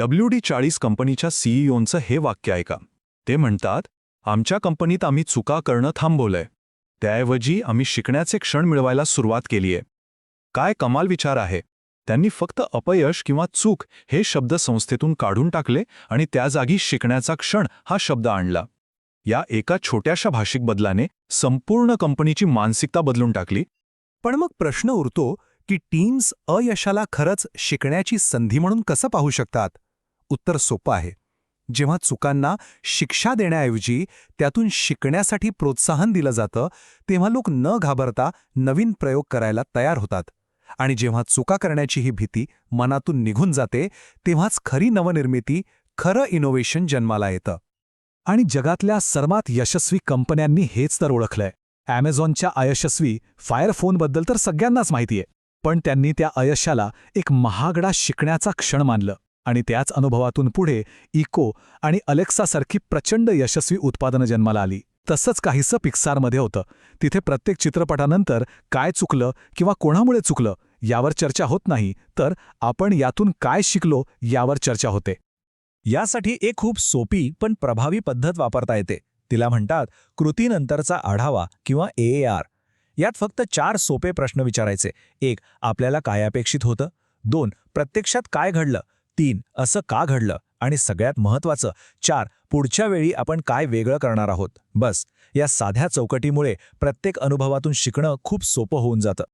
WD-40 कंपनीच्या सीईओचं हे वाक्य ऐका. ते म्हणतात, आमच्या कंपनीत आम्ही चुका करणं थांबवलंय. त्याऐवजी आम्ही शिकण्याचे क्षण मिळवायला सुरुवात केलीये. काय कमाल विचार आहे. त्यांनी फक्त अपयश किंवा चूक हे शब्द संस्थेतून काढून टाकले आणि त्या जागी शिकण्याचा क्षण हा शब्द आणला. या एका छोट्याशा भाषिक बदलाने संपूर्ण कंपनीची मानसिकता बदलून टाकली. पण मग प्रश्न उरतो की टीम्स अयशाला खरंच शिकण्याची संधी म्हणून कसं पाहू शकतात? उत्तर सोपं आहे. जेव्हा चुकांना शिक्षा देण्याऐवजी त्यातून शिकण्यासाठी प्रोत्साहन दिलं जातं, तेव्हा लोक न घाबरता नवीन प्रयोग करायला तयार होतात. आणि जेव्हा चुका करण्याची ही भीती मनातून निघून जाते, तेव्हाच खरी नवनिर्मिती, खरं इनोव्हेशन जन्माला येतं. आणि जगातल्या सर्वात यशस्वी कंपन्यांनी हेच तर ओळखलंय. ॲमेझॉनच्या अयशस्वी फायर फोनबद्दल तर सगळ्यांनाच माहिती आहे. पण त्यांनी त्या अयशाला एक महागडा शिकण्याचा क्षण मानलं आणि त्याच अनुभवातून पुढे इको आणि अलेक्सासारखी प्रचंड यशस्वी उत्पादनं जन्माला आली. तसंच काहीसं पिक्सारमध्ये होतं. तिथे प्रत्येक चित्रपटानंतर काय चुकलं किंवा कोणामुळे चुकलं यावर चर्चा होत नाही, तर आपण यातून काय शिकलो यावर चर्चा होते. यासाठी एक खूप सोपी पण प्रभावी पद्धत वापरता येते. तिला म्हणतात कृतीनंतरचा आढावा किंवा AAR. यात फक्त 4 सोपे प्रश्न विचारायचे. 1. आपल्याला काय अपेक्षित होतं? 2. प्रत्यक्षात काय घडलं? 3. असं का घडलं? आणि सगळ्यात महत्त्वाचं 4. पुढच्या वेळी आपण काय वेगळं करणार आहोत? बस, या साध्या चौकटीमुळे प्रत्येक अनुभवातून शिकणं खूप सोपं होऊन जातं.